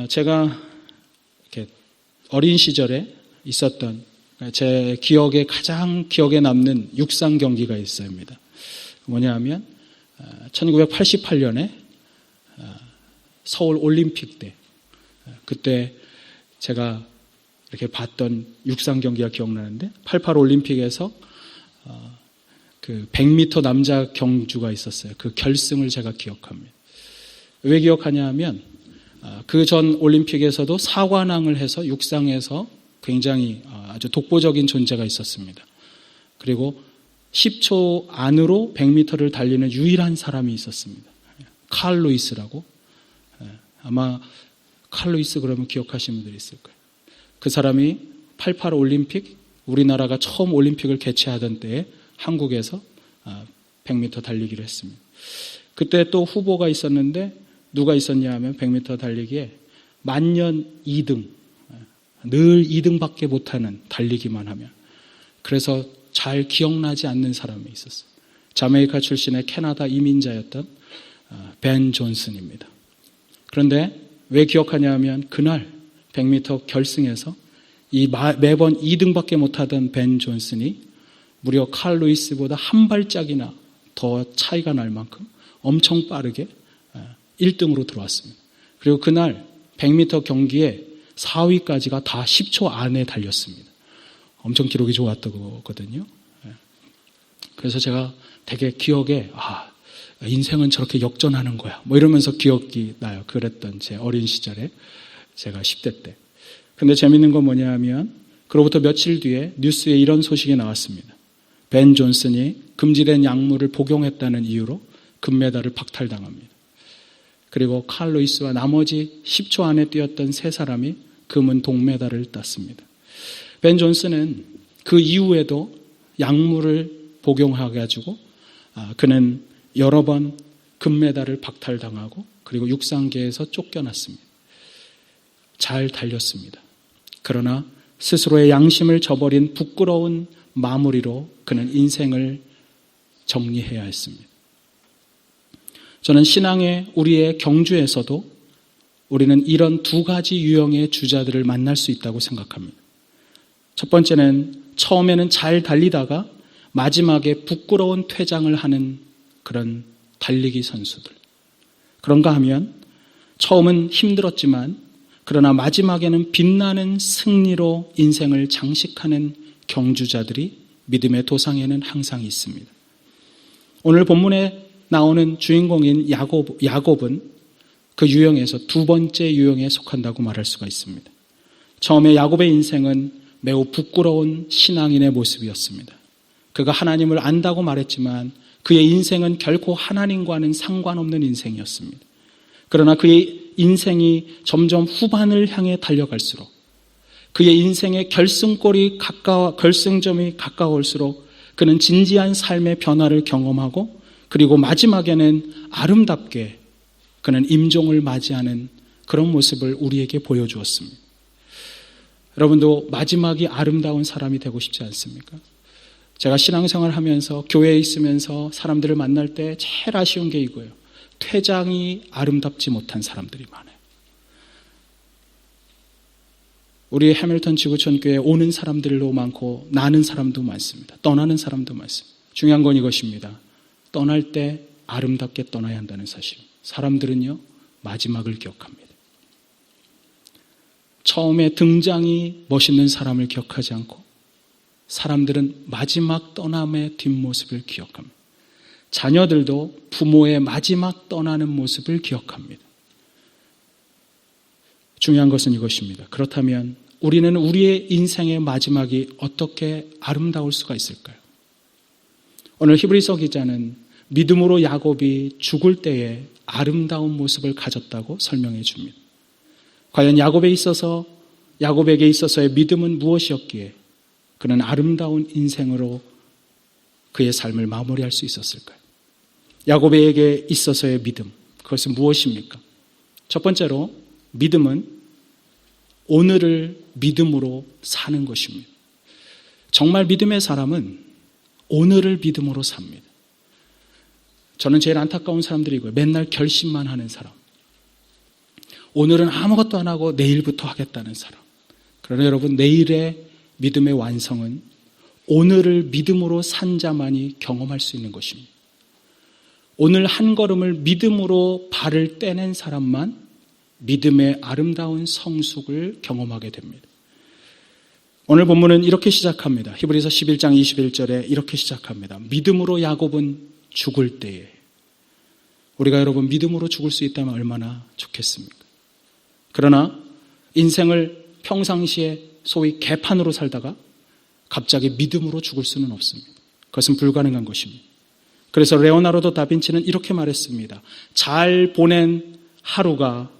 제가 이렇게 어린 시절에 있었던 제 가장 기억에 남는 육상 경기가 있습니다. 뭐냐 하면 1988년에 서울 올림픽 때 그때 제가 이렇게 봤던 육상 경기가 기억나는데 88 올림픽에서 그 100m 남자 경주가 있었어요. 그 결승을 제가 기억합니다. 왜 기억하냐 하면 그 전 올림픽에서도 사관왕을 해서 육상에서 굉장히 아주 독보적인 존재가 있었습니다. 그리고 10초 안으로 100m를 달리는 유일한 사람이 있었습니다. 칼 루이스라고. 아마 칼 루이스 그러면 기억하시는 분들이 있을 거예요. 그 사람이 88 올림픽, 우리나라가 처음 올림픽을 개최하던 때에 한국에서 100m 달리기를 했습니다. 그때 또 후보가 있었는데 누가 있었냐 하면 100m 달리기에 만년 2등, 늘 2등밖에 못하는 달리기만 하면. 그래서 잘 기억나지 않는 사람이 있었어요. 자메이카 출신의 캐나다 이민자였던 벤 존슨입니다. 그런데 왜 기억하냐 하면 그날 100m 결승에서 매번 2등밖에 못하던 벤 존슨이 무려 칼 루이스보다 한 발짝이나 더 차이가 날 만큼 엄청 빠르게 1등으로 들어왔습니다. 그리고 그날 100m 경기에 4위까지가 다 10초 안에 달렸습니다. 엄청 기록이 좋았던 거거든요. 그래서 제가 되게 기억에 인생은 저렇게 역전하는 거야 뭐 이러면서 기억이 나요. 그랬던 제 어린 시절에 제가 10대 때. 근데 재밌는 건 뭐냐 하면 그로부터 며칠 뒤에 뉴스에 이런 소식이 나왔습니다. 벤 존슨이 금지된 약물을 복용했다는 이유로 금메달을 박탈당합니다. 그리고 칼 루이스와 나머지 10초 안에 뛰었던 세 사람이 금은 동메달을 땄습니다. 벤 존슨은 그 이후에도 약물을 복용해가지고 그는 여러 번 금메달을 박탈당하고 그리고 육상계에서 쫓겨났습니다. 잘 달렸습니다. 그러나 스스로의 양심을 저버린 부끄러운 마무리로 그는 인생을 정리해야 했습니다. 저는 신앙의 우리의 경주에서도 우리는 이런 두 가지 유형의 주자들을 만날 수 있다고 생각합니다. 첫 번째는 처음에는 잘 달리다가 마지막에 부끄러운 퇴장을 하는 그런 달리기 선수들. 그런가 하면 처음은 힘들었지만 그러나 마지막에는 빛나는 승리로 인생을 장식하는 경주자들이 믿음의 도상에는 항상 있습니다. 오늘 본문에 나오는 주인공인 야곱은 그 유형에서 두 번째 유형에 속한다고 말할 수가 있습니다. 처음에 야곱의 인생은 매우 부끄러운 신앙인의 모습이었습니다. 그가 하나님을 안다고 말했지만 그의 인생은 결코 하나님과는 상관없는 인생이었습니다. 그러나 그의 인생이 점점 후반을 향해 달려갈수록 그의 인생의 결승점이 가까울수록 그는 진지한 삶의 변화를 경험하고 그리고 마지막에는 아름답게 그는 임종을 맞이하는 그런 모습을 우리에게 보여주었습니다. 여러분도 마지막이 아름다운 사람이 되고 싶지 않습니까? 제가 신앙생활을 하면서 교회에 있으면서 사람들을 만날 때 제일 아쉬운 게 이거예요. 퇴장이 아름답지 못한 사람들이 많아요. 우리 해밀턴 지구촌 교회에 오는 사람들도 많고 나는 사람도 많습니다. 떠나는 사람도 많습니다. 중요한 건 이것입니다. 떠날 때 아름답게 떠나야 한다는 사실. 사람들은요, 마지막을 기억합니다. 처음에 등장이 멋있는 사람을 기억하지 않고 사람들은 마지막 떠남의 뒷모습을 기억합니다. 자녀들도 부모의 마지막 떠나는 모습을 기억합니다. 중요한 것은 이것입니다. 그렇다면 우리는 우리의 인생의 마지막이 어떻게 아름다울 수가 있을까요? 오늘 히브리서 기자는 믿음으로 야곱이 죽을 때에 아름다운 모습을 가졌다고 설명해 줍니다. 과연 야곱에게 있어서의 믿음은 무엇이었기에 그는 아름다운 인생으로 그의 삶을 마무리할 수 있었을까요? 야곱에게 있어서의 믿음, 그것은 무엇입니까? 첫 번째로 믿음은 오늘을 믿음으로 사는 것입니다. 정말 믿음의 사람은 오늘을 믿음으로 삽니다. 저는 제일 안타까운 사람들이 이거예요. 맨날 결심만 하는 사람. 오늘은 아무것도 안 하고 내일부터 하겠다는 사람. 그러나 여러분, 내일의 믿음의 완성은 오늘을 믿음으로 산 자만이 경험할 수 있는 것입니다. 오늘 한 걸음을 믿음으로 발을 떼낸 사람만 믿음의 아름다운 성숙을 경험하게 됩니다. 오늘 본문은 이렇게 시작합니다. 히브리서 11장 21절에 이렇게 시작합니다. 믿음으로 야곱은 죽을 때에. 우리가 여러분 믿음으로 죽을 수 있다면 얼마나 좋겠습니까? 그러나 인생을 평상시에 소위 개판으로 살다가 갑자기 믿음으로 죽을 수는 없습니다. 그것은 불가능한 것입니다. 그래서 레오나르도 다빈치는 이렇게 말했습니다. 잘 보낸 하루가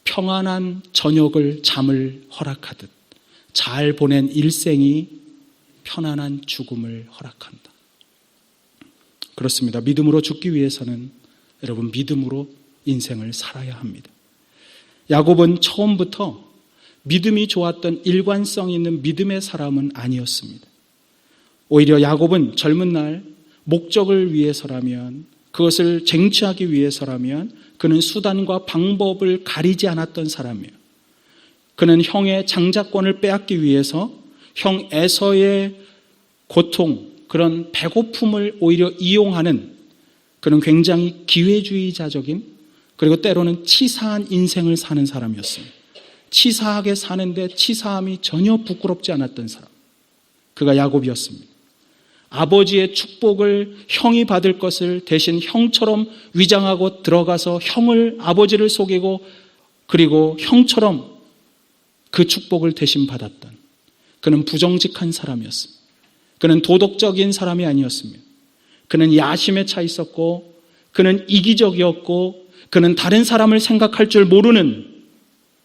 평안한 저녁을 잠을 허락하듯 잘 보낸 일생이 편안한 죽음을 허락한다. 그렇습니다. 믿음으로 죽기 위해서는 여러분 믿음으로 인생을 살아야 합니다. 야곱은 처음부터 믿음이 좋았던 일관성 있는 믿음의 사람은 아니었습니다. 오히려 야곱은 젊은 날 목적을 위해서라면, 그것을 쟁취하기 위해서라면 그는 수단과 방법을 가리지 않았던 사람이에요. 그는 형의 장자권을 빼앗기 위해서 형 에서의 고통, 그런 배고픔을 오히려 이용하는 그는 굉장히 기회주의자적인, 그리고 때로는 치사한 인생을 사는 사람이었습니다. 치사하게 사는데 치사함이 전혀 부끄럽지 않았던 사람, 그가 야곱이었습니다. 아버지의 축복을 형이 받을 것을 대신 형처럼 위장하고 들어가서 아버지를 속이고, 그리고 형처럼 그 축복을 대신 받았던, 그는 부정직한 사람이었습니다. 그는 도덕적인 사람이 아니었습니다. 그는 야심에 차 있었고, 그는 이기적이었고, 그는 다른 사람을 생각할 줄 모르는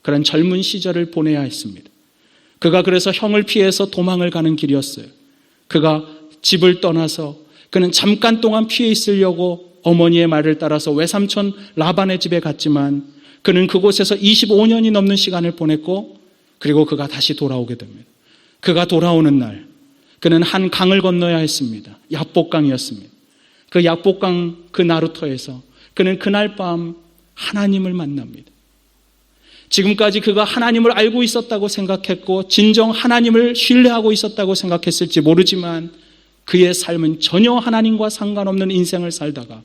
그런 젊은 시절을 보내야 했습니다. 그가 그래서 형을 피해서 도망을 가는 길이었어요. 그가 집을 떠나서 그는 잠깐 동안 피해 있으려고 어머니의 말을 따라서 외삼촌 라반의 집에 갔지만 그는 그곳에서 25년이 넘는 시간을 보냈고, 그리고 그가 다시 돌아오게 됩니다. 그가 돌아오는 날 그는 한 강을 건너야 했습니다. 야복강이었습니다. 그 야복강 그 나루터에서 그는 그날 밤 하나님을 만납니다. 지금까지 그가 하나님을 알고 있었다고 생각했고 진정 하나님을 신뢰하고 있었다고 생각했을지 모르지만 그의 삶은 전혀 하나님과 상관없는 인생을 살다가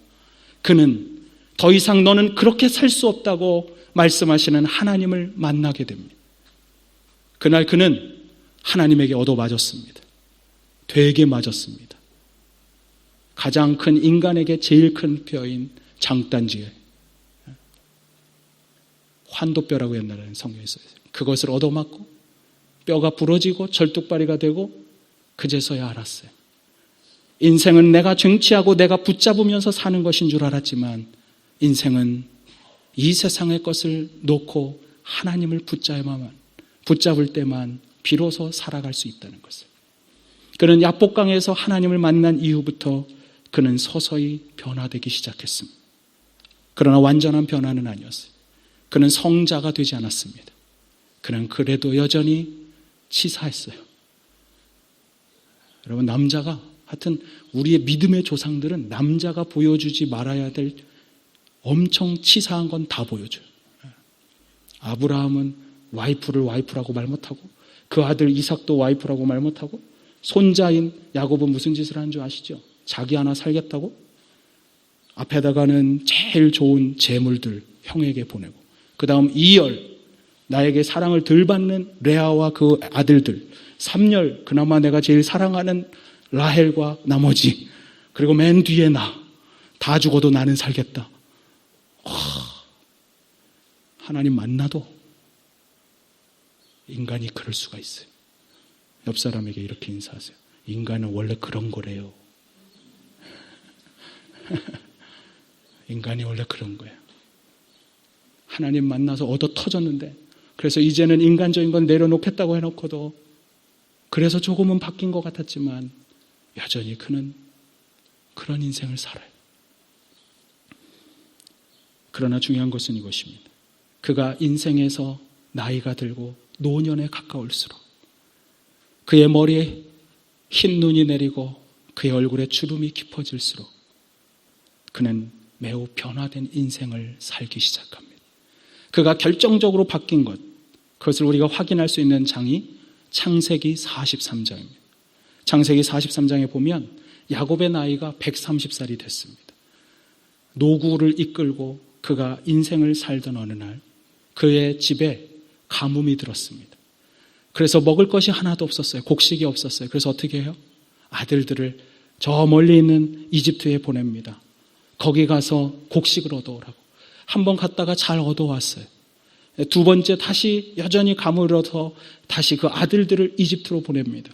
그는 더 이상 너는 그렇게 살 수 없다고 말씀하시는 하나님을 만나게 됩니다. 그날 그는 하나님에게 얻어맞았습니다. 되게 맞았습니다. 가장 큰 인간에게 제일 큰 뼈인 장단지에 환도뼈라고 옛날에는 성경에 써있어요. 그것을 얻어맞고 뼈가 부러지고 절뚝발이가 되고 그제서야 알았어요. 인생은 내가 쟁취하고 내가 붙잡으면서 사는 것인 줄 알았지만 인생은 이 세상의 것을 놓고 하나님을 붙잡을 때만 비로소 살아갈 수 있다는 것을. 그는 야복강에서 하나님을 만난 이후부터 그는 서서히 변화되기 시작했습니다. 그러나 완전한 변화는 아니었어요. 그는 성자가 되지 않았습니다. 그는 그래도 여전히 치사했어요. 여러분, 남자가, 하여튼 우리의 믿음의 조상들은 남자가 보여주지 말아야 될 엄청 치사한 건 다 보여줘요. 아브라함은 와이프를 와이프라고 말 못하고, 그 아들 이삭도 와이프라고 말 못하고, 손자인 야곱은 무슨 짓을 하는 줄 아시죠? 자기 하나 살겠다고 앞에다가는 제일 좋은 재물들 형에게 보내고, 그 다음 2열 나에게 사랑을 덜 받는 레아와 그 아들들, 3열 그나마 내가 제일 사랑하는 라헬과 나머지, 그리고 맨 뒤에 다 죽어도 나는 살겠다. 하나님 만나도 인간이 그럴 수가 있어요. 옆 사람에게 이렇게 인사하세요. 인간은 원래 그런 거래요. 인간이 원래 그런 거예요. 하나님 만나서 얻어 터졌는데, 그래서 이제는 인간적인 건 내려놓겠다고 해놓고도 그래서 조금은 바뀐 것 같았지만 여전히 그는 그런 인생을 살아요. 그러나 중요한 것은 이것입니다. 그가 인생에서 나이가 들고 노년에 가까울수록 그의 머리에 흰 눈이 내리고 그의 얼굴에 주름이 깊어질수록 그는 매우 변화된 인생을 살기 시작합니다. 그가 결정적으로 바뀐 것, 그것을 우리가 확인할 수 있는 장이 창세기 43장입니다. 창세기 43장에 보면 야곱의 나이가 130살이 됐습니다. 노구를 이끌고 그가 인생을 살던 어느 날 그의 집에 가뭄이 들었습니다. 그래서 먹을 것이 하나도 없었어요. 곡식이 없었어요. 그래서 어떻게 해요? 아들들을 저 멀리 있는 이집트에 보냅니다. 거기 가서 곡식을 얻어오라고. 한 번 갔다가 잘 얻어왔어요. 두 번째 다시 여전히 가물어서 다시 그 아들들을 이집트로 보냅니다.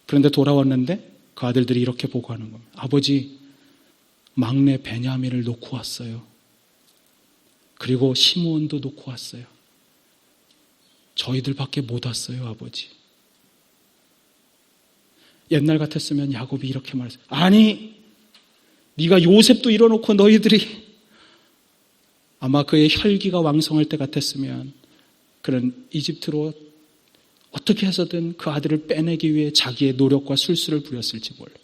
그런데 돌아왔는데 그 아들들이 이렇게 보고하는 겁니다. 아버지, 막내 베냐민을 놓고 왔어요. 그리고 시므온도 놓고 왔어요. 저희들밖에 못 왔어요, 아버지. 옛날 같았으면 야곱이 이렇게 말했어요. 아니, 네가 요셉도 이뤄놓고 너희들이, 아마 그의 혈기가 왕성할 때 같았으면 그런 이집트로 어떻게 해서든 그 아들을 빼내기 위해 자기의 노력과 술수를 부렸을지 몰라요.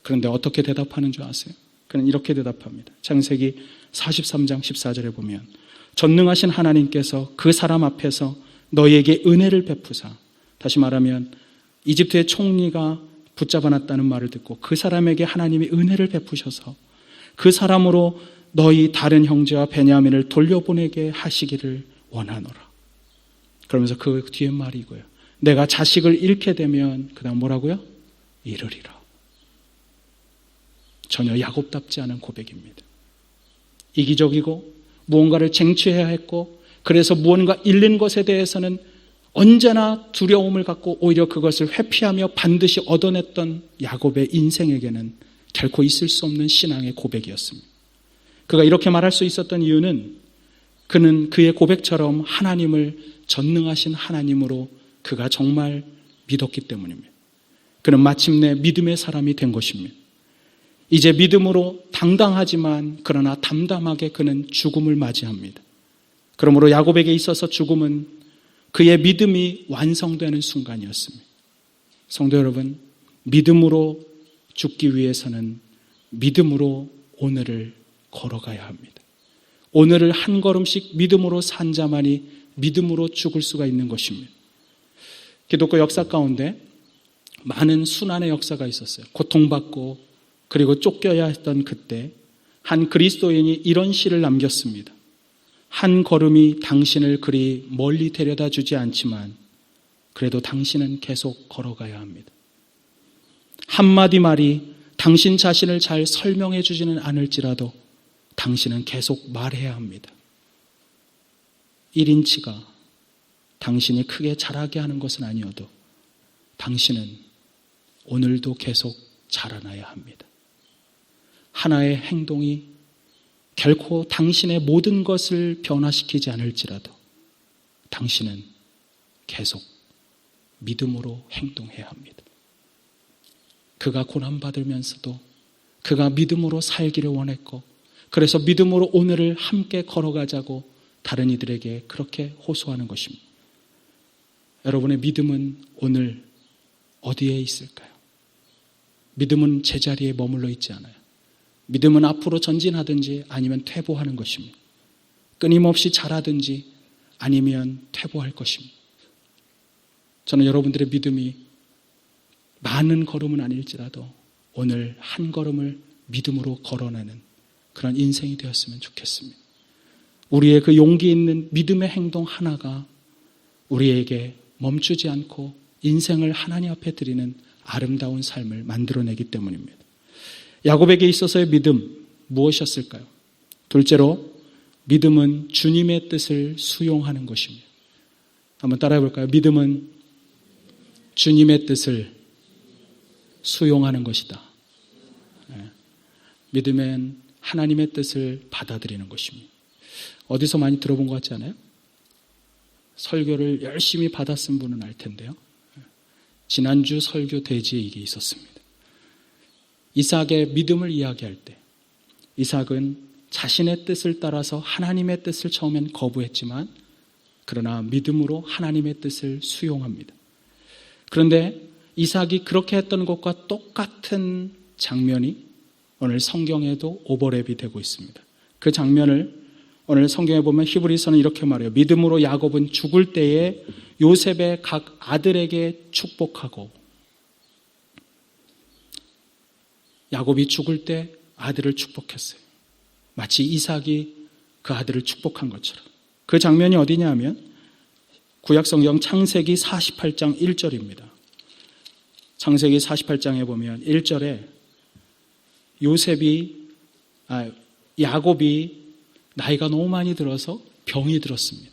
그런데 어떻게 대답하는 줄 아세요? 그는 이렇게 대답합니다. 창세기 43장 14절에 보면 전능하신 하나님께서 그 사람 앞에서 너희에게 은혜를 베푸사, 다시 말하면 이집트의 총리가 붙잡아놨다는 말을 듣고 그 사람에게 하나님이 은혜를 베푸셔서 그 사람으로 너희 다른 형제와 베냐민을 돌려보내게 하시기를 원하노라. 그러면서 그 뒤에 말이 이거예요. 내가 자식을 잃게 되면 그 다음 뭐라고요? 이르리라. 전혀 야곱답지 않은 고백입니다. 이기적이고 무언가를 쟁취해야 했고 그래서 무언가 잃는 것에 대해서는 언제나 두려움을 갖고 오히려 그것을 회피하며 반드시 얻어냈던 야곱의 인생에게는 결코 있을 수 없는 신앙의 고백이었습니다. 그가 이렇게 말할 수 있었던 이유는 그는 그의 고백처럼 하나님을 전능하신 하나님으로 그가 정말 믿었기 때문입니다. 그는 마침내 믿음의 사람이 된 것입니다. 이제 믿음으로 당당하지만 그러나 담담하게 그는 죽음을 맞이합니다. 그러므로 야곱에게 있어서 죽음은 그의 믿음이 완성되는 순간이었습니다. 성도 여러분, 믿음으로 죽기 위해서는 믿음으로 오늘을 걸어가야 합니다. 오늘을 한 걸음씩 믿음으로 산 자만이 믿음으로 죽을 수가 있는 것입니다. 기독교 역사 가운데 많은 순환의 역사가 있었어요. 고통받고 그리고 쫓겨야 했던 그때 한 그리스도인이 이런 시를 남겼습니다. 한 걸음이 당신을 그리 멀리 데려다 주지 않지만 그래도 당신은 계속 걸어가야 합니다. 한마디 말이 당신 자신을 잘 설명해 주지는 않을지라도 당신은 계속 말해야 합니다. 1인치가 당신이 크게 자라게 하는 것은 아니어도 당신은 오늘도 계속 자라나야 합니다. 하나의 행동이 결코 당신의 모든 것을 변화시키지 않을지라도 당신은 계속 믿음으로 행동해야 합니다. 그가 고난받으면서도 그가 믿음으로 살기를 원했고 그래서 믿음으로 오늘을 함께 걸어가자고 다른 이들에게 그렇게 호소하는 것입니다. 여러분의 믿음은 오늘 어디에 있을까요? 믿음은 제자리에 머물러 있지 않아요. 믿음은 앞으로 전진하든지 아니면 퇴보하는 것입니다. 끊임없이 자라든지 아니면 퇴보할 것입니다. 저는 여러분들의 믿음이 많은 걸음은 아닐지라도 오늘 한 걸음을 믿음으로 걸어내는 그런 인생이 되었으면 좋겠습니다. 우리의 그 용기 있는 믿음의 행동 하나가 우리에게 멈추지 않고 인생을 하나님 앞에 드리는 아름다운 삶을 만들어내기 때문입니다. 야곱에게 있어서의 믿음 무엇이었을까요? 둘째로 믿음은 주님의 뜻을 수용하는 것입니다. 한번 따라해 볼까요? 믿음은 주님의 뜻을 수용하는 것이다. 믿음은 하나님의 뜻을 받아들이는 것입니다. 어디서 많이 들어본 것 같지 않아요? 설교를 열심히 받았은 분은 알 텐데요. 지난주 설교 대지에 이게 있었습니다. 이삭의 믿음을 이야기할 때 이삭은 자신의 뜻을 따라서 하나님의 뜻을 처음엔 거부했지만 그러나 믿음으로 하나님의 뜻을 수용합니다. 그런데 이삭이 그렇게 했던 것과 똑같은 장면이 오늘 성경에도 오버랩이 되고 있습니다. 그 장면을 오늘 성경에 보면 히브리서는 이렇게 말해요. 믿음으로 야곱은 죽을 때에 요셉의 각 아들에게 축복하고, 야곱이 죽을 때 아들을 축복했어요. 마치 이삭이 그 아들을 축복한 것처럼. 그 장면이 어디냐 하면 구약성경 창세기 48장 1절입니다. 창세기 48장에 보면 1절에 야곱이 나이가 너무 많이 들어서 병이 들었습니다.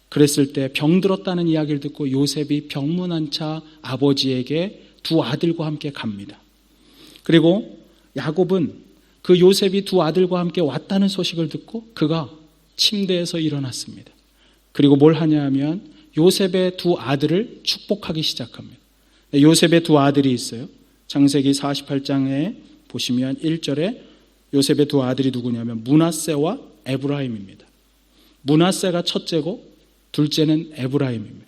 그랬을 때 병 들었다는 이야기를 듣고 요셉이 병문안 차 아버지에게 두 아들과 함께 갑니다. 그리고 야곱은 그 요셉이 두 아들과 함께 왔다는 소식을 듣고 그가 침대에서 일어났습니다. 그리고 뭘 하냐 하면 요셉의 두 아들을 축복하기 시작합니다. 요셉의 두 아들이 있어요. 창세기 48장에 보시면 1절에 요셉의 두 아들이 누구냐면 므낫세와 에브라임입니다. 므낫세가 첫째고 둘째는 에브라임입니다.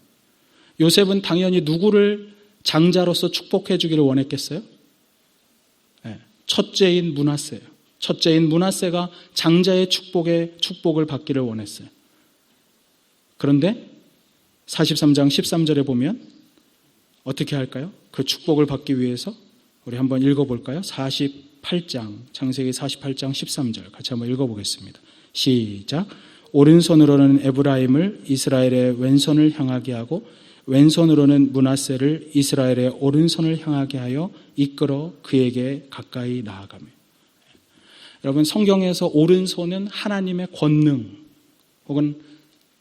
요셉은 당연히 누구를 장자로서 축복해 주기를 원했겠어요? 첫째인 므낫세예요. 첫째인 므낫세가 장자의 축복을 받기를 원했어요. 그런데 43장 13절에 보면 어떻게 할까요? 그 축복을 받기 위해서 우리 한번 읽어볼까요? 48장, 창세기 48장 13절 같이 한번 읽어보겠습니다. 시작. 오른손으로는 에브라임을 이스라엘의 왼손을 향하게 하고 왼손으로는 므낫세를 이스라엘의 오른손을 향하게 하여 이끌어 그에게 가까이 나아가며. 여러분, 성경에서 오른손은 하나님의 권능 혹은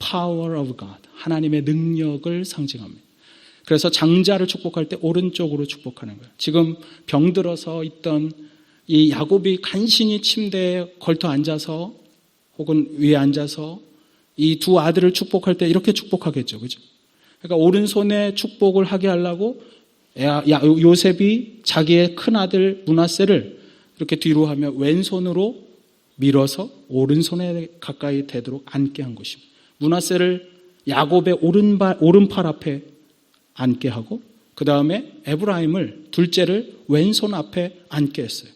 power of God, 하나님의 능력을 상징합니다. 그래서 장자를 축복할 때 오른쪽으로 축복하는 거예요. 지금 병들어서 있던 이 야곱이 간신히 침대에 걸터 앉아서 혹은 위에 앉아서 이 두 아들을 축복할 때 이렇게 축복하겠죠. 그죠? 그러니까 오른손에 축복을 하게 하려고 요셉이 자기의 큰 아들 므낫세를 이렇게 뒤로 하며 왼손으로 밀어서 오른손에 가까이 대도록 앉게 한 것입니다. 므낫세를 야곱의 오른팔 앞에 앉게 하고 그 다음에 에브라임을 둘째를 왼손 앞에 앉게 했어요.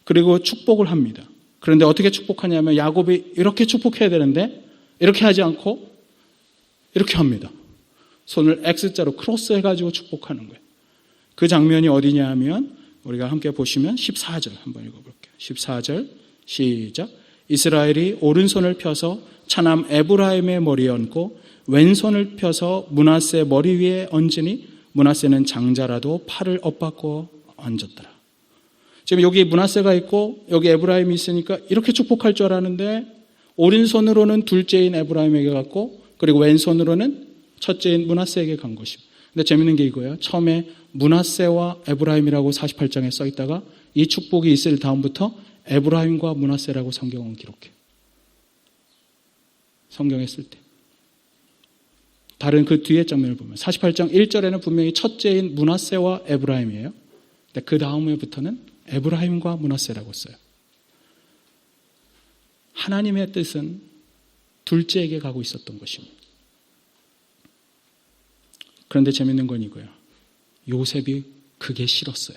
그리고 축복을 합니다. 그런데 어떻게 축복하냐면 야곱이 이렇게 축복해야 되는데 이렇게 하지 않고 이렇게 합니다. 손을 X자로 크로스 해가지고 축복하는 거예요. 그 장면이 어디냐 하면 우리가 함께 보시면 14절 한번 읽어볼게요. 14절 시작. 이스라엘이 오른손을 펴서 차남 에브라임의 머리에 얹고 왼손을 펴서 므낫세 머리 위에 얹으니 므낫세는 장자라도 팔을 엇받고 얹었더라. 지금 여기 므낫세가 있고 여기 에브라임이 있으니까 이렇게 축복할 줄 알았는데 오른손으로는 둘째인 에브라임에게 갔고 그리고 왼손으로는 첫째인 므낫세에게 간 것입니다. 근데 재밌는 게 이거예요. 처음에 므낫세와 에브라임이라고 48장에 써 있다가 이 축복이 있을 다음부터 에브라임과 므낫세라고 성경은 기록해요. 성경에 쓸 때. 다른 그 뒤에 장면을 보면 48장 1절에는 분명히 첫째인 므낫세와 에브라임이에요. 근데 그 다음에부터는 에브라임과 므낫세라고 써요. 하나님의 뜻은 둘째에게 가고 있었던 것입니다. 그런데 재밌는 건 이거예요. 요셉이 그게 싫었어요.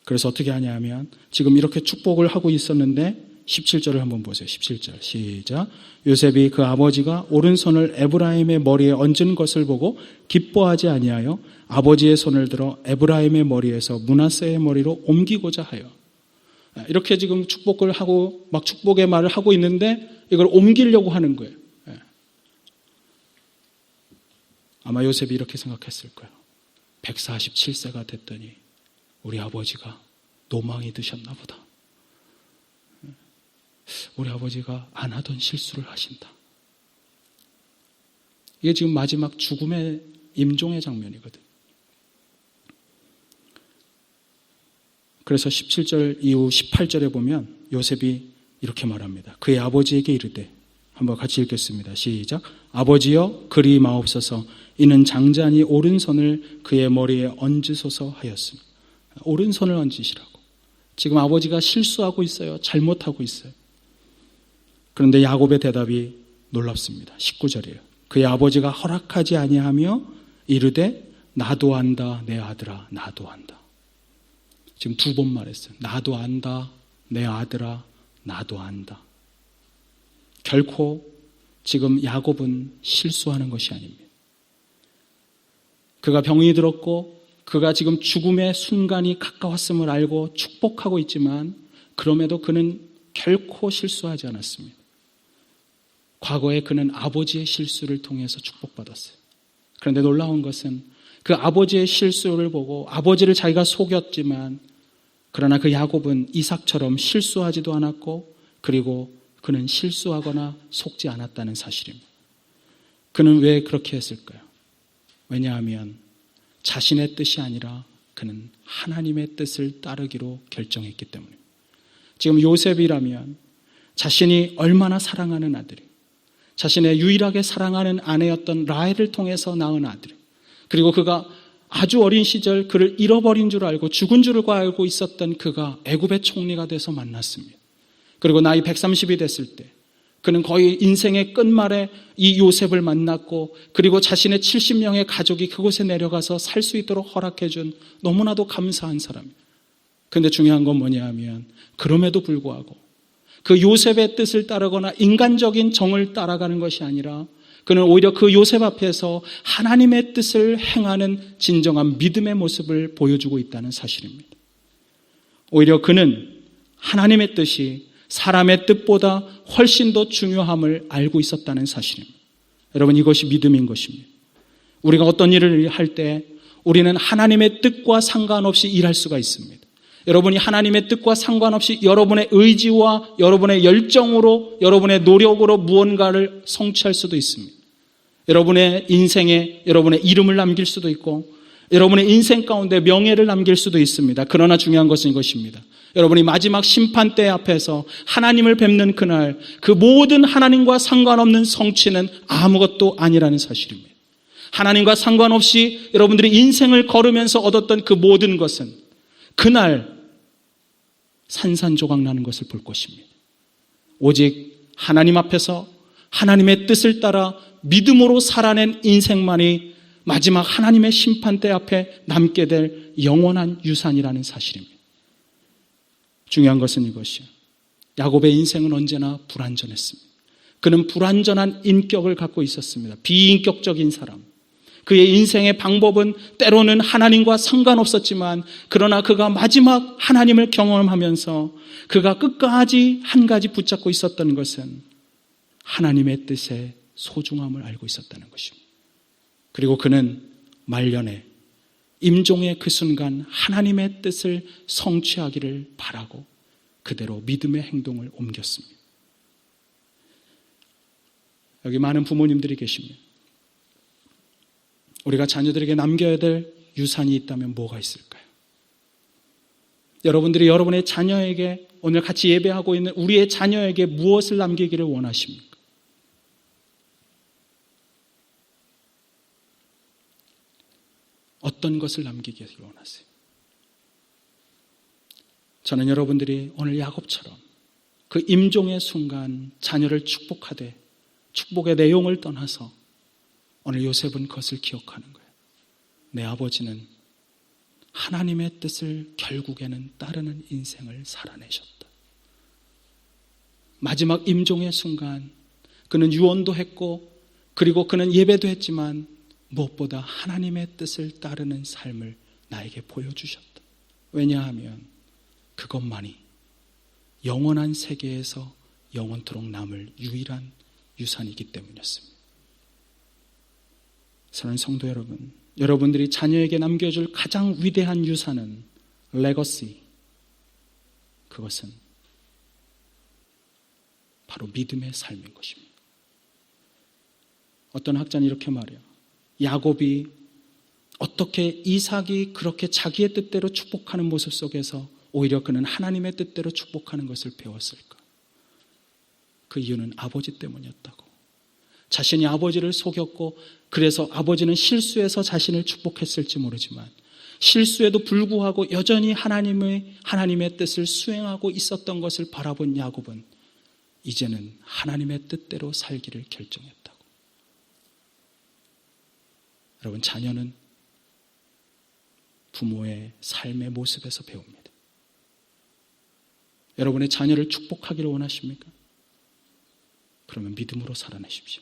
그래서 어떻게 하냐 하면 지금 이렇게 축복을 하고 있었는데 17절을 한번 보세요. 17절 시작. 요셉이 그 아버지가 오른손을 에브라임의 머리에 얹은 것을 보고 기뻐하지 아니하여 아버지의 손을 들어 에브라임의 머리에서 므낫세의 머리로 옮기고자 하여. 이렇게 지금 축복을 하고 막 축복의 말을 하고 있는데 이걸 옮기려고 하는 거예요. 아마 요셉이 이렇게 생각했을 거예요. 147세가 됐더니 우리 아버지가 노망이 드셨나 보다. 우리 아버지가 안 하던 실수를 하신다. 이게 지금 마지막 죽음의 임종의 장면이거든. 그래서 17절 이후 18절에 보면 요셉이 이렇게 말합니다. 그의 아버지에게 이르되, 한번 같이 읽겠습니다. 시작. 아버지여 그리 마옵소서. 이는 장자니 오른손을 그의 머리에 얹으소서 하였습니다. 오른손을 얹으시라고. 지금 아버지가 실수하고 있어요. 잘못하고 있어요. 그런데 야곱의 대답이 놀랍습니다. 19절이에요. 그의 아버지가 허락하지 아니하며 이르되 나도 안다 내 아들아 나도 안다. 지금 두 번 말했어요. 나도 안다 내 아들아 나도 안다. 결코 지금 야곱은 실수하는 것이 아닙니다. 그가 병이 들었고 그가 지금 죽음의 순간이 가까웠음을 알고 축복하고 있지만 그럼에도 그는 결코 실수하지 않았습니다. 과거에 그는 아버지의 실수를 통해서 축복받았어요. 그런데 놀라운 것은 그 아버지의 실수를 보고 아버지를 자기가 속였지만 그러나 그 야곱은 이삭처럼 실수하지도 않았고 그리고 그는 실수하거나 속지 않았다는 사실입니다. 그는 왜 그렇게 했을까요? 왜냐하면 자신의 뜻이 아니라 그는 하나님의 뜻을 따르기로 결정했기 때문입니다. 지금 요셉이라면 자신이 얼마나 사랑하는 아들이, 자신의 유일하게 사랑하는 아내였던 라헬을 통해서 낳은 아들, 그리고 그가 아주 어린 시절 그를 잃어버린 줄 알고 죽은 줄 알고 있었던 그가 애굽의 총리가 돼서 만났습니다. 그리고 나이 130이 됐을 때 그는 거의 인생의 끝말에 이 요셉을 만났고 그리고 자신의 70명의 가족이 그곳에 내려가서 살 수 있도록 허락해 준 너무나도 감사한 사람입니다. 그런데 중요한 건 뭐냐 하면 그럼에도 불구하고 그 요셉의 뜻을 따르거나 인간적인 정을 따라가는 것이 아니라 그는 오히려 그 요셉 앞에서 하나님의 뜻을 행하는 진정한 믿음의 모습을 보여주고 있다는 사실입니다. 오히려 그는 하나님의 뜻이 사람의 뜻보다 훨씬 더 중요함을 알고 있었다는 사실입니다. 여러분, 이것이 믿음인 것입니다. 우리가 어떤 일을 할 때 우리는 하나님의 뜻과 상관없이 일할 수가 있습니다. 여러분이 하나님의 뜻과 상관없이 여러분의 의지와 여러분의 열정으로 여러분의 노력으로 무언가를 성취할 수도 있습니다. 여러분의 인생에 여러분의 이름을 남길 수도 있고 여러분의 인생 가운데 명예를 남길 수도 있습니다. 그러나 중요한 것은 이것입니다. 여러분이 마지막 심판대 앞에서 하나님을 뵙는 그날 그 모든 하나님과 상관없는 성취는 아무것도 아니라는 사실입니다. 하나님과 상관없이 여러분들이 인생을 걸으면서 얻었던 그 모든 것은 그날 산산조각 나는 것을 볼 것입니다. 오직 하나님 앞에서 하나님의 뜻을 따라 믿음으로 살아낸 인생만이 마지막 하나님의 심판대 앞에 남게 될 영원한 유산이라는 사실입니다. 중요한 것은 이것이요. 야곱의 인생은 언제나 불완전했습니다. 그는 불완전한 인격을 갖고 있었습니다. 비인격적인 사람. 그의 인생의 방법은 때로는 하나님과 상관없었지만 그러나 그가 마지막 하나님을 경험하면서 그가 끝까지 한 가지 붙잡고 있었던 것은 하나님의 뜻의 소중함을 알고 있었다는 것입니다. 그리고 그는 말년에 임종의 그 순간 하나님의 뜻을 성취하기를 바라고 그대로 믿음의 행동을 옮겼습니다. 여기 많은 부모님들이 계십니다. 우리가 자녀들에게 남겨야 될 유산이 있다면 뭐가 있을까요? 여러분들이 여러분의 자녀에게 오늘 같이 예배하고 있는 우리의 자녀에게 무엇을 남기기를 원하십니까? 어떤 것을 남기기를 원하세요? 저는 여러분들이 오늘 야곱처럼 그 임종의 순간 자녀를 축복하되 축복의 내용을 떠나서 오늘 요셉은 그것을 기억하는 거예요. 내 아버지는 하나님의 뜻을 결국에는 따르는 인생을 살아내셨다. 마지막 임종의 순간 그는 유언도 했고 그리고 그는 예배도 했지만 무엇보다 하나님의 뜻을 따르는 삶을 나에게 보여주셨다. 왜냐하면 그것만이 영원한 세계에서 영원토록 남을 유일한 유산이기 때문이었습니다. 사랑하는 성도 여러분, 여러분들이 자녀에게 남겨줄 가장 위대한 유산은 레거시, 그것은 바로 믿음의 삶인 것입니다. 어떤 학자는 이렇게 말해요. 야곱이 어떻게 이삭이 그렇게 자기의 뜻대로 축복하는 모습 속에서 오히려 그는 하나님의 뜻대로 축복하는 것을 배웠을까? 그 이유는 아버지 때문이었다고. 자신이 아버지를 속였고 그래서 아버지는 실수해서 자신을 축복했을지 모르지만 실수에도 불구하고 여전히 하나님의 뜻을 수행하고 있었던 것을 바라본 야곱은 이제는 하나님의 뜻대로 살기를 결정했다고. 여러분, 자녀는 부모의 삶의 모습에서 배웁니다. 여러분의 자녀를 축복하기를 원하십니까? 그러면 믿음으로 살아내십시오.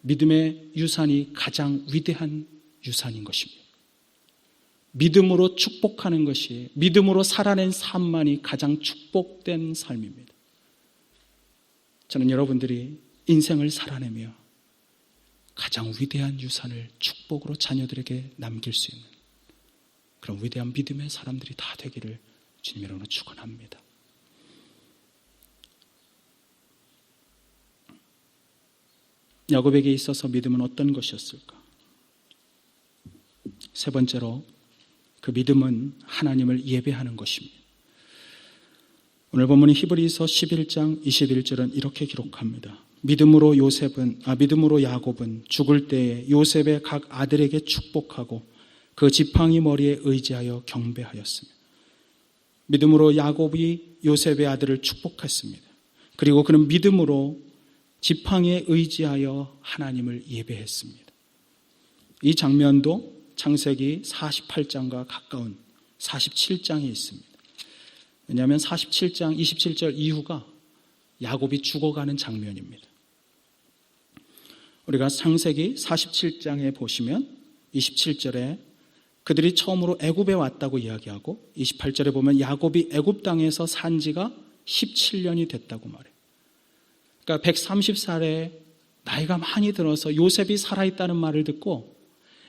믿음의 유산이 가장 위대한 유산인 것입니다. 믿음으로 축복하는 것이, 믿음으로 살아낸 삶만이 가장 축복된 삶입니다. 저는 여러분들이 인생을 살아내며 가장 위대한 유산을 축복으로 자녀들에게 남길 수 있는 그런 위대한 믿음의 사람들이 다 되기를 주님 이름으로 축원합니다. 야곱에게 있어서 믿음은 어떤 것이었을까? 세 번째로 그 믿음은 하나님을 예배하는 것입니다. 오늘 본문인 히브리서 11장 21절은 이렇게 기록합니다. 믿음으로 야곱은 죽을 때에 요셉의 각 아들에게 축복하고 그 지팡이 머리에 의지하여 경배하였으며, 믿음으로 야곱이 요셉의 아들을 축복했습니다. 그리고 그는 믿음으로 지팡이에 의지하여 하나님을 예배했습니다. 이 장면도 창세기 48장과 가까운 47장에 있습니다. 왜냐하면 47장 27절 이후가 야곱이 죽어가는 장면입니다. 우리가 창세기 47장에 보시면 27절에 그들이 처음으로 애굽에 왔다고 이야기하고 28절에 보면 야곱이 애굽 땅에서 산 지가 17년이 됐다고 말해요. 그러니까 130살에 나이가 많이 들어서 요셉이 살아있다는 말을 듣고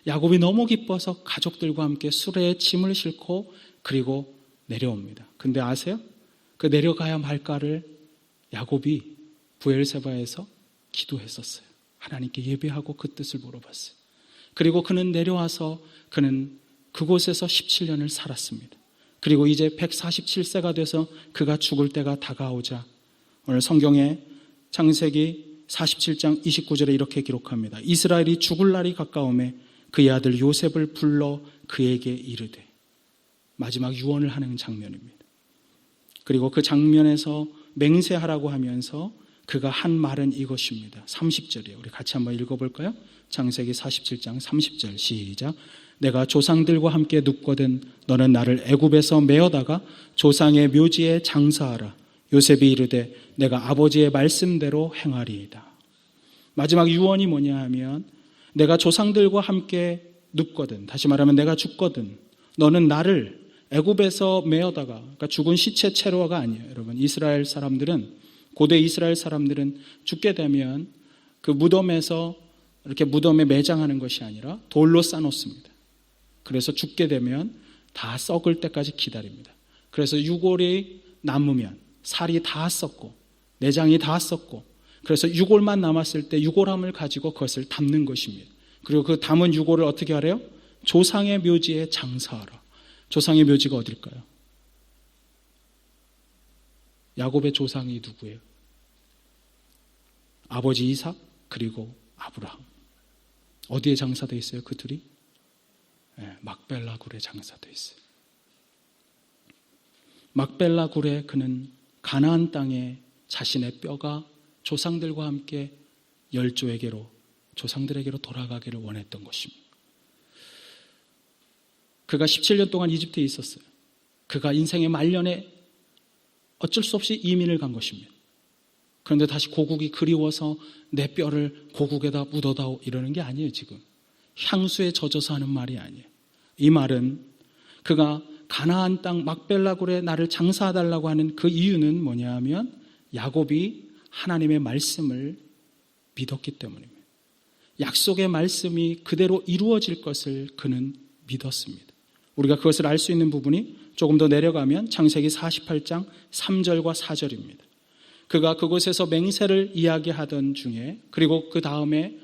야곱이 너무 기뻐서 가족들과 함께 수레에 짐을 싣고 그리고 내려옵니다. 근데 아세요? 그 내려가야 말까를 야곱이 부엘세바에서 기도했었어요. 하나님께 예배하고 그 뜻을 물어봤어요. 그리고 그는 내려와서 그는 그곳에서 17년을 살았습니다. 그리고 이제 147세가 돼서 그가 죽을 때가 다가오자 오늘 성경에 창세기 47장 29절에 이렇게 기록합니다. 이스라엘이 죽을 날이 가까우매 그의 아들 요셉을 불러 그에게 이르되, 마지막 유언을 하는 장면입니다. 그리고 그 장면에서 맹세하라고 하면서 그가 한 말은 이것입니다. 30절이에요. 우리 같이 한번 읽어볼까요? 창세기 47장 30절 시작. 내가 조상들과 함께 눕거든 너는 나를 애굽에서 메어다가 조상의 묘지에 장사하라. 요셉이 이르되 내가 아버지의 말씀대로 행하리이다. 마지막 유언이 뭐냐 하면 내가 조상들과 함께 눕거든, 다시 말하면 내가 죽거든 너는 나를 애굽에서 메어다가, 그러니까 죽은 시체 채로가 아니에요. 여러분, 이스라엘 사람들은, 고대 이스라엘 사람들은 죽게 되면 그 무덤에서 이렇게 무덤에 매장하는 것이 아니라 돌로 쌓아놓습니다. 그래서 죽게 되면 다 썩을 때까지 기다립니다. 그래서 유골이 남으면 살이 다 썩고 내장이 다 썩고, 그래서 유골만 남았을 때 유골함을 가지고 그것을 담는 것입니다. 그리고 그 담은 유골을 어떻게 하래요? 조상의 묘지에 장사하라. 조상의 묘지가 어딜까요? 야곱의 조상이 누구예요? 아버지 이삭 그리고 아브라함. 어디에 장사되어 있어요? 그 둘이? 막벨라 굴에 장사되어 있어요. 막벨라 굴에 그는 가나안 땅에 자신의 뼈가 조상들과 함께 열조에게로, 조상들에게로 돌아가기를 원했던 것입니다. 그가 17년 동안 이집트에 있었어요. 그가 인생의 말년에 어쩔 수 없이 이민을 간 것입니다. 그런데 다시 고국이 그리워서 내 뼈를 고국에다 묻어다오 이러는 게 아니에요. 지금 향수에 젖어서 하는 말이 아니에요. 이 말은 그가 가나안 땅 막벨라굴에 나를 장사해달라고 하는 그 이유는 뭐냐 하면 야곱이 하나님의 말씀을 믿었기 때문입니다. 약속의 말씀이 그대로 이루어질 것을 그는 믿었습니다. 우리가 그것을 알 수 있는 부분이 조금 더 내려가면 창세기 48장 3절과 4절입니다. 그가 그곳에서 맹세를 이야기하던 중에, 그리고 그 다음에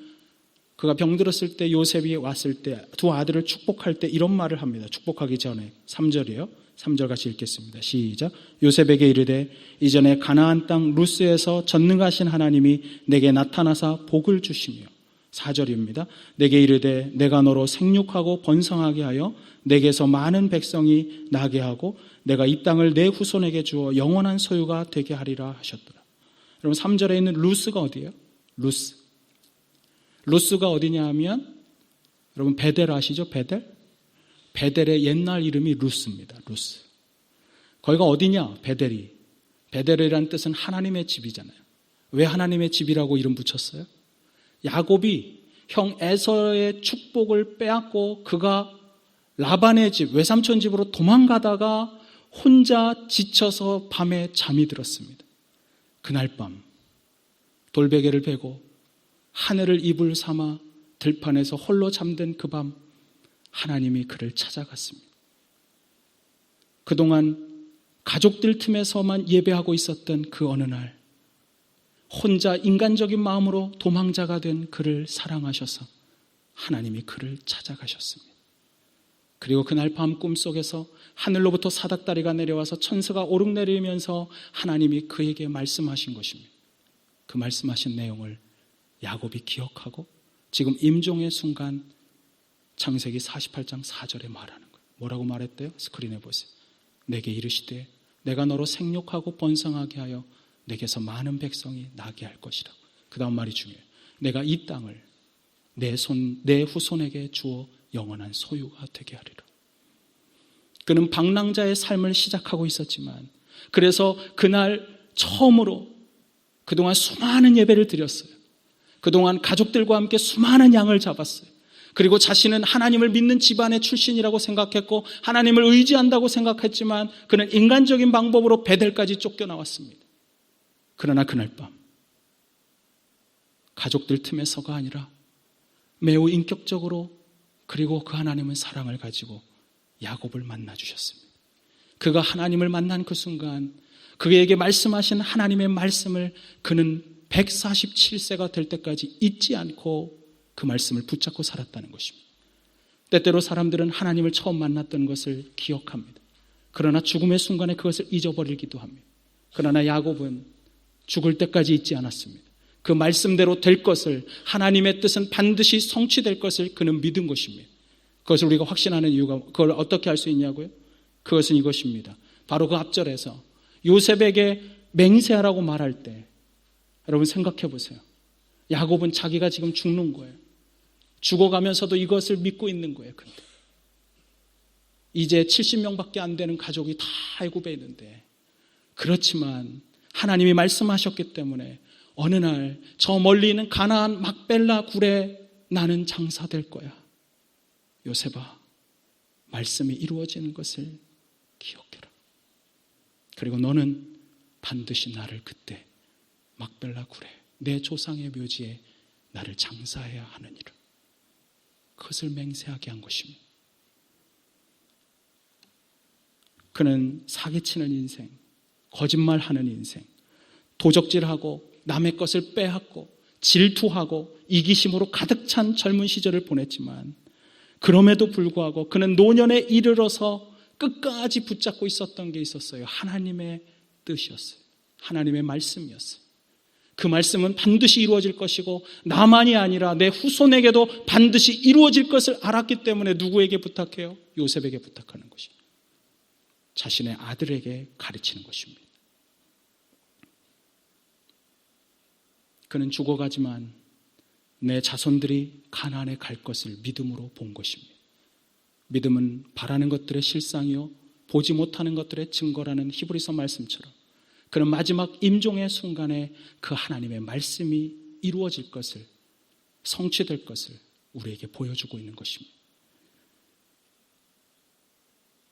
그가 병들었을 때 요셉이 왔을 때 두 아들을 축복할 때 이런 말을 합니다. 축복하기 전에 3절이에요. 3절 같이 읽겠습니다. 시작. 요셉에게 이르되 이전에 가나안 땅 루스에서 전능하신 하나님이 내게 나타나사 복을 주시며, 4절입니다. 내게 이르되 내가 너로 생육하고 번성하게 하여 내게서 많은 백성이 나게 하고 내가 이 땅을 내 후손에게 주어 영원한 소유가 되게 하리라 하셨더라. 여러분, 3절에 있는 루스가 어디예요? 루스가 어디냐 하면, 여러분 베델 아시죠? 베델의 옛날 이름이 루스입니다. 거기가 어디냐? 베델이란 뜻은 하나님의 집이잖아요. 왜 하나님의 집이라고 이름 붙였어요? 야곱이 형 에서의 축복을 빼앗고 그가 라반의 집, 외삼촌 집으로 도망가다가 혼자 지쳐서 밤에 잠이 들었습니다. 그날 밤 돌베개를 베고 하늘을 이불 삼아 들판에서 홀로 잠든 그 밤 하나님이 그를 찾아갔습니다. 그동안 가족들 틈에서만 예배하고 있었던 그 어느 날 혼자 인간적인 마음으로 도망자가 된 그를 사랑하셔서 하나님이 그를 찾아가셨습니다. 그리고 그날 밤 꿈속에서 하늘로부터 사닥다리가 내려와서 천사가 오르내리면서 하나님이 그에게 말씀하신 것입니다. 그 말씀하신 내용을 야곱이 기억하고 지금 임종의 순간 창세기 48장 4절에 말하는 거예요. 뭐라고 말했대요? 스크린에 보세요. 내게 이르시되 내가 너로 생육하고 번성하게 하여 내게서 많은 백성이 나게 할 것이라고. 그 다음 말이 중요해요. 내가 이 땅을 내 후손에게 주어 영원한 소유가 되게 하리라. 그는 방랑자의 삶을 시작하고 있었지만 그래서 그날 처음으로 그동안 수많은 예배를 드렸어요. 그동안 가족들과 함께 수많은 양을 잡았어요. 그리고 자신은 하나님을 믿는 집안의 출신이라고 생각했고 하나님을 의지한다고 생각했지만 그는 인간적인 방법으로 베델까지 쫓겨나왔습니다. 그러나 그날 밤 가족들 틈에서가 아니라 매우 인격적으로 그리고 그 하나님은 사랑을 가지고 야곱을 만나 주셨습니다. 그가 하나님을 만난 그 순간 그에게 말씀하신 하나님의 말씀을 그는 147세가 될 때까지 잊지 않고 그 말씀을 붙잡고 살았다는 것입니다. 때때로 사람들은 하나님을 처음 만났던 것을 기억합니다. 그러나 죽음의 순간에 그것을 잊어버리기도 합니다. 그러나 야곱은 죽을 때까지 잊지 않았습니다. 그 말씀대로 될 것을, 하나님의 뜻은 반드시 성취될 것을 그는 믿은 것입니다. 그것을 우리가 확신하는 이유가, 그걸 어떻게 할 수 있냐고요? 그것은 이것입니다. 바로 그 앞절에서 요셉에게 맹세하라고 말할 때 여러분 생각해 보세요. 야곱은 자기가 지금 죽는 거예요. 죽어가면서도 이것을 믿고 있는 거예요. 근데 이제 70명밖에 안 되는 가족이 다 애굽에 있는데, 그렇지만 하나님이 말씀하셨기 때문에 어느 날 저 멀리 있는 가나안 막벨라 굴에 나는 장사될 거야. 요셉아, 말씀이 이루어지는 것을 기억해라. 그리고 너는 반드시 나를 그때 막벨라 굴에 내 조상의 묘지에 나를 장사해야 하느니라. 그것을 맹세하게 한 것입니다. 그는 사기치는 인생, 거짓말하는 인생, 도적질하고 남의 것을 빼앗고 질투하고 이기심으로 가득 찬 젊은 시절을 보냈지만 그럼에도 불구하고 그는 노년에 이르러서 끝까지 붙잡고 있었던 게 있었어요. 하나님의 뜻이었어요. 하나님의 말씀이었어요. 그 말씀은 반드시 이루어질 것이고 나만이 아니라 내 후손에게도 반드시 이루어질 것을 알았기 때문에 누구에게 부탁해요? 요셉에게 부탁하는 것이에요. 자신의 아들에게 가르치는 것입니다. 그는 죽어가지만 내 자손들이 가나안에 갈 것을 믿음으로 본 것입니다. 믿음은 바라는 것들의 실상이요 보지 못하는 것들의 증거라는 히브리서 말씀처럼 그는 마지막 임종의 순간에 그 하나님의 말씀이 이루어질 것을, 성취될 것을 우리에게 보여주고 있는 것입니다.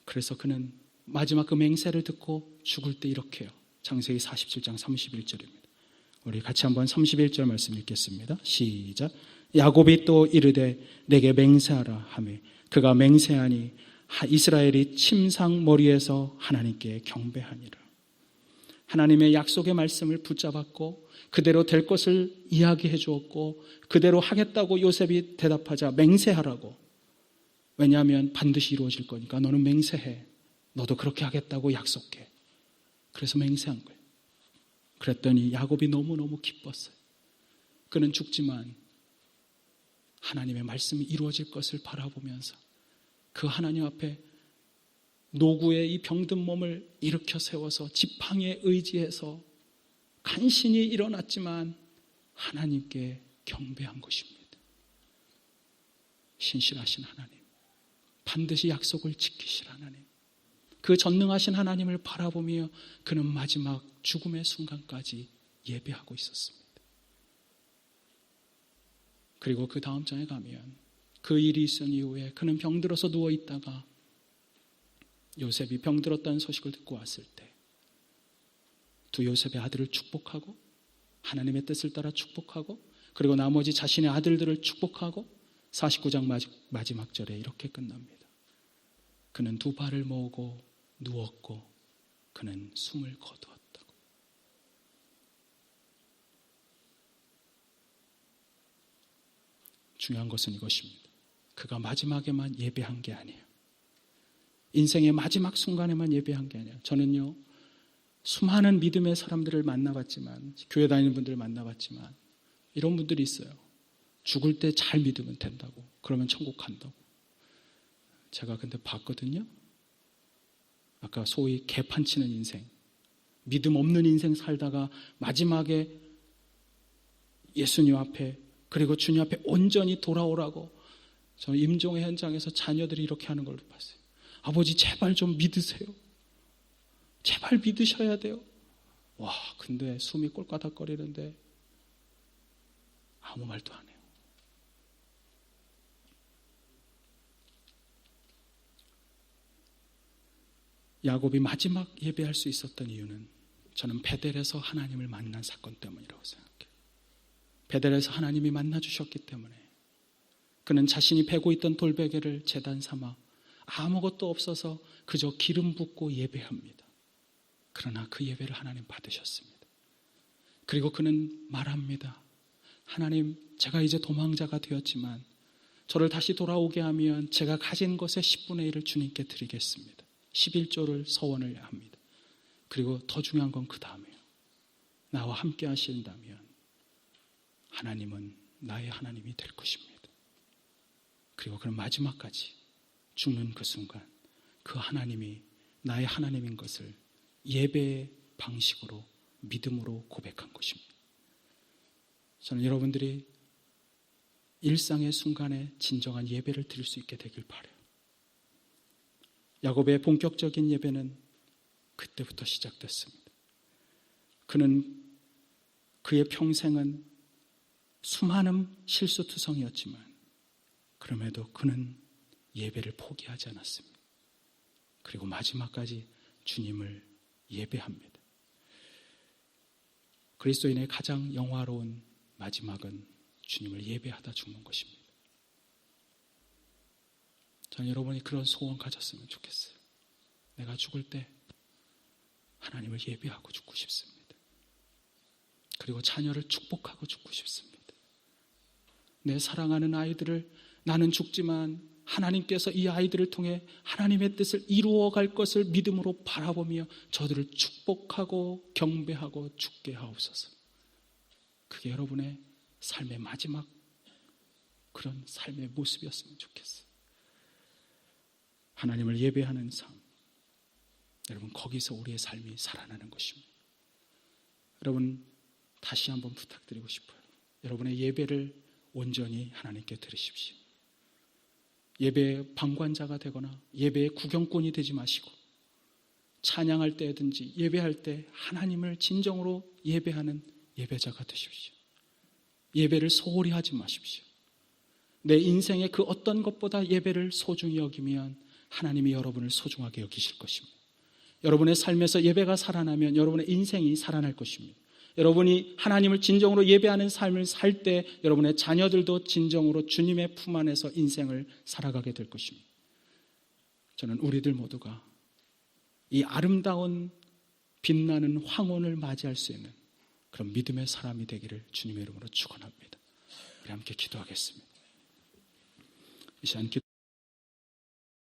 그래서 그는 마지막 그 맹세를 듣고 죽을 때 이렇게 해요. 창세기 47장 31절입니다. 우리 같이 한번 31절 말씀 읽겠습니다. 시작. 야곱이 또 이르되 내게 맹세하라 하며 그가 맹세하니 이스라엘이 침상 머리에서 하나님께 경배하니라. 하나님의 약속의 말씀을 붙잡았고 그대로 될 것을 이야기해 주었고 그대로 하겠다고 요셉이 대답하자 맹세하라고. 왜냐하면 반드시 이루어질 거니까 너는 맹세해. 너도 그렇게 하겠다고 약속해. 그래서 맹세한 거예요. 그랬더니 야곱이 너무너무 기뻤어요. 그는 죽지만 하나님의 말씀이 이루어질 것을 바라보면서 그 하나님 앞에 노구의 이 병든 몸을 일으켜 세워서 지팡이에 의지해서 간신히 일어났지만 하나님께 경배한 것입니다. 신실하신 하나님, 반드시 약속을 지키실 하나님, 그 전능하신 하나님을 바라보며 그는 마지막 죽음의 순간까지 예배하고 있었습니다. 그리고 그 다음 장에 가면 그 일이 있은 이후에 그는 병들어서 누워있다가 요셉이 병들었다는 소식을 듣고 왔을 때 두 요셉의 아들을 축복하고 하나님의 뜻을 따라 축복하고 그리고 나머지 자신의 아들들을 축복하고 49장 마지막 절에 이렇게 끝납니다. 그는 두 발을 모으고 누웠고 그는 숨을 거두었다고. 중요한 것은 이것입니다. 그가 마지막에만 예배한 게 아니에요. 인생의 마지막 순간에만 예배한 게 아니에요. 저는요, 수많은 믿음의 사람들을 만나봤지만, 교회 다니는 분들을 만나봤지만, 이런 분들이 있어요. 죽을 때 잘 믿으면 된다고. 그러면 천국 간다고. 제가 근데 봤거든요. 아까 소위 개판 치는 인생, 믿음 없는 인생 살다가 마지막에 예수님 앞에 그리고 주님 앞에 온전히 돌아오라고 저는 임종의 현장에서 자녀들이 이렇게 하는 걸 봤어요. 아버지 제발 좀 믿으세요. 제발 믿으셔야 돼요. 와, 근데 숨이 꼴까닥거리는데 아무 말도 안 해요. 야곱이 마지막 예배할 수 있었던 이유는 저는 베델에서 하나님을 만난 사건 때문이라고 생각해요. 베델에서 하나님이 만나주셨기 때문에 그는 자신이 베고 있던 돌베개를 제단 삼아 아무것도 없어서 그저 기름 붓고 예배합니다. 그러나 그 예배를 하나님 받으셨습니다. 그리고 그는 말합니다. 하나님, 제가 이제 도망자가 되었지만 저를 다시 돌아오게 하면 제가 가진 것의 10분의 1을 주님께 드리겠습니다. 11조를 서원을 합니다. 그리고 더 중요한 건 그 다음이에요. 나와 함께 하신다면 하나님은 나의 하나님이 될 것입니다. 그리고 그는 마지막까지 죽는 그 순간 그 하나님이 나의 하나님인 것을 예배의 방식으로 믿음으로 고백한 것입니다. 저는 여러분들이 일상의 순간에 진정한 예배를 드릴 수 있게 되길 바라요. 야곱의 본격적인 예배는 그때부터 시작됐습니다. 그의 평생은 수많은 실수투성이었지만 그럼에도 그는 예배를 포기하지 않았습니다. 그리고 마지막까지 주님을 예배합니다. 그리스도인의 가장 영화로운 마지막은 주님을 예배하다 죽는 것입니다. 저는 여러분이 그런 소원 가졌으면 좋겠어요. 내가 죽을 때 하나님을 예배하고 죽고 싶습니다. 그리고 자녀를 축복하고 죽고 싶습니다. 내 사랑하는 아이들을 나는 죽지만 하나님께서 이 아이들을 통해 하나님의 뜻을 이루어갈 것을 믿음으로 바라보며 저들을 축복하고 경배하고 죽게 하옵소서. 그게 여러분의 삶의 마지막 그런 삶의 모습이었으면 좋겠어요. 하나님을 예배하는 삶. 여러분, 거기서 우리의 삶이 살아나는 것입니다. 여러분, 다시 한번 부탁드리고 싶어요. 여러분의 예배를 온전히 하나님께 드리십시오. 예배의 방관자가 되거나 예배의 구경꾼이 되지 마시고 찬양할 때든지 예배할 때 하나님을 진정으로 예배하는 예배자가 되십시오. 예배를 소홀히 하지 마십시오. 내 인생의 그 어떤 것보다 예배를 소중히 여기면 하나님이 여러분을 소중하게 여기실 것입니다. 여러분의 삶에서 예배가 살아나면 여러분의 인생이 살아날 것입니다. 여러분이 하나님을 진정으로 예배하는 삶을 살 때 여러분의 자녀들도 진정으로 주님의 품 안에서 인생을 살아가게 될 것입니다. 저는 우리들 모두가 이 아름다운 빛나는 황혼을 맞이할 수 있는 그런 믿음의 사람이 되기를 주님의 이름으로 축원합니다. 우리 함께 기도하겠습니다. 이 시간